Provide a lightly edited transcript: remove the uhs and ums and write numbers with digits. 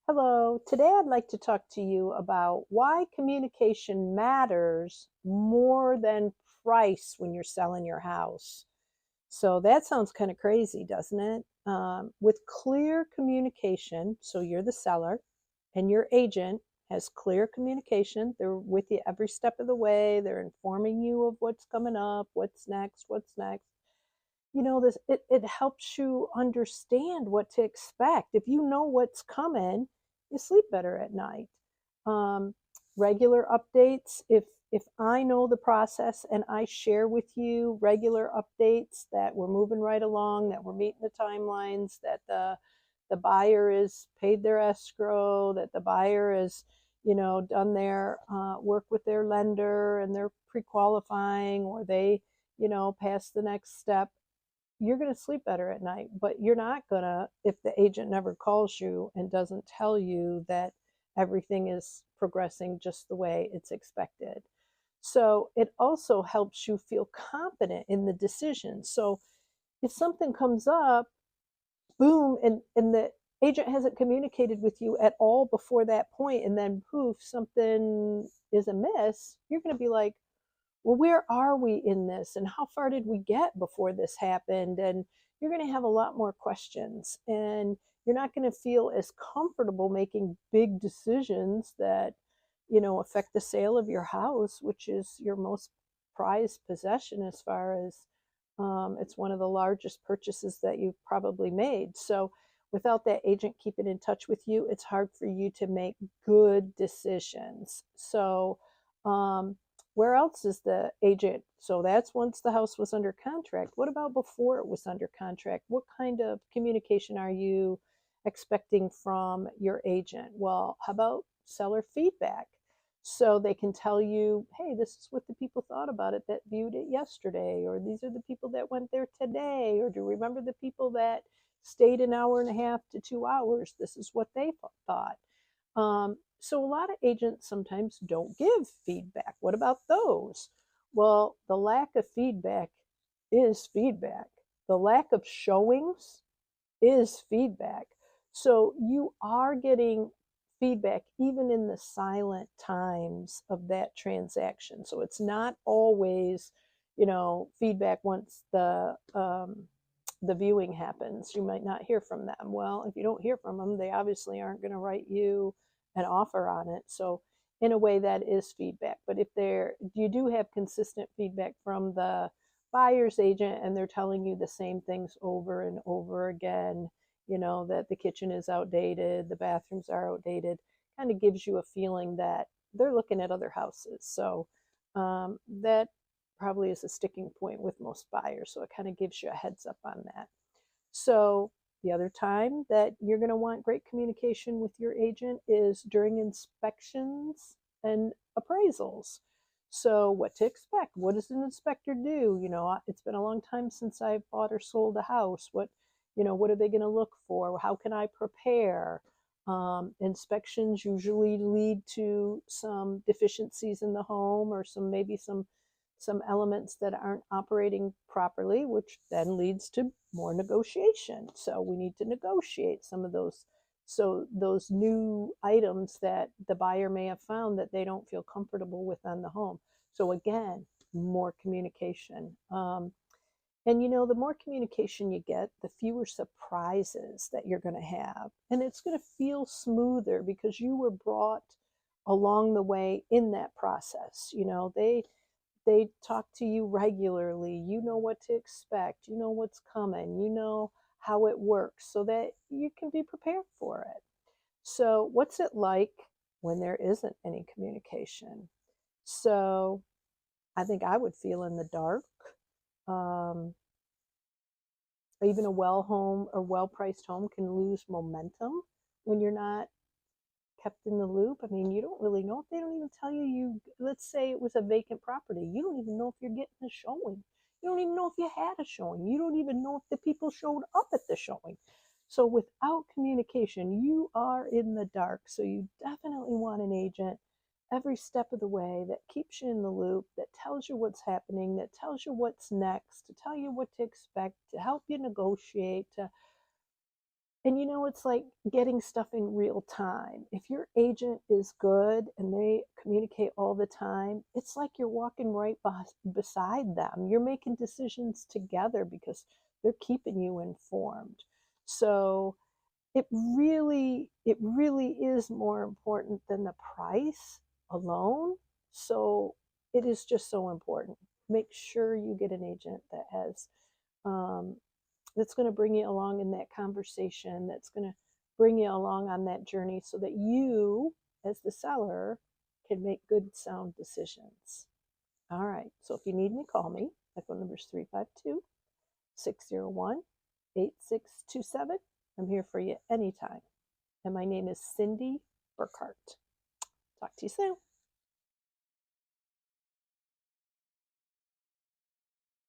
Hello, today I'd like to talk to you about why communication matters more than price when you're selling your house. So that sounds kind of crazy, doesn't it? With clear communication, so you're the seller and your agent has clear communication. They're with you every step of the way. They're informing you of what's coming up, what's next, what's next. It helps you understand what to expect. If you know what's coming, you sleep better at night. um, Regular updates, if I know the process and I share with you regular updates that we're moving right along, that we're meeting the timelines, that the buyer is paid their escrow, that the buyer is done their work with their lender and they're pre-qualifying, or they pass the next step, you're going to sleep better at night. But you're not going to if the agent never calls you and doesn't tell you that everything is progressing just the way it's expected. So it also helps you feel confident in the decision. So if something comes up, boom, and the agent hasn't communicated with you at all before that point, and then poof, something is amiss, you're going to be like, well, where are we in this? And how far did we get before this happened? And you're going to have a lot more questions. And you're not going to feel as comfortable making big decisions that, affect the sale of your house, which is your most prized possession as far as it's one of the largest purchases that you've probably made. So without that agent keeping in touch with you, it's hard for you to make good decisions. So, um, where else is the agent? So that's once the house was under contract. What about before it was under contract? What kind of communication are you expecting from your agent? Well, how about seller feedback? So they can tell you, hey, this is what the people thought about it that viewed it yesterday, or these are the people that went there today, or do you remember the people that stayed an hour and a half to 2 hours? This is what they thought. So a lot of agents sometimes don't give feedback. What about those? Well, the lack of feedback is feedback. The lack of showings is feedback. So you are getting feedback even in the silent times of that transaction. So it's not always, feedback once the viewing happens. You might not hear from them. Well, if you don't hear from them, they obviously aren't going to write you an offer on it. So in a way, that is feedback. But if you do have consistent feedback from the buyer's agent and they're telling you the same things over and over again, that the kitchen is outdated, the bathrooms are outdated, kind of gives you a feeling that they're looking at other houses. So that probably is a sticking point with most buyers. So it kind of gives you a heads up on that. So the other time that you're going to want great communication with your agent is during inspections and appraisals. So what to expect? What does an inspector do? It's been a long time since I've bought or sold a house. What are they going to look for? How can I prepare? Inspections usually lead to some deficiencies in the home, or maybe some elements that aren't operating properly, which then leads to more negotiation. So we need to negotiate some of those. So those new items that the buyer may have found that they don't feel comfortable with on the home. So again, more communication. The more communication you get, the fewer surprises that you're going to have. And it's going to feel smoother because you were brought along the way in that process. They talk to you regularly. You know what to expect. You know what's coming. You know how it works so that you can be prepared for it. So, what's it like when there isn't any communication? So, I think I would feel in the dark. Um, Even a well-priced home can lose momentum when you're not kept in the loop. I mean, you don't really know if they don't even tell you, let's say it was a vacant property. You don't even know if you're getting a showing. You don't even know if you had a showing. You don't even know if the people showed up at the showing. So without communication, you are in the dark. So you definitely want an agent every step of the way that keeps you in the loop, that tells you what's happening, that tells you what's next, to tell you what to expect, to help you negotiate, to And it's like getting stuff in real time. If your agent is good and they communicate all the time, it's like you're walking right beside them. You're making decisions together because they're keeping you informed. So it really is more important than the price alone. So it is just so important. Make sure you get an agent that has um, that's going to bring you along in that conversation, that's going to bring you along on that journey so that you, as the seller, can make good, sound decisions. All right. So if you need me, call me. My phone number is 352-601-8627. I'm here for you anytime. And my name is Cindy Burkhart. Talk to you soon.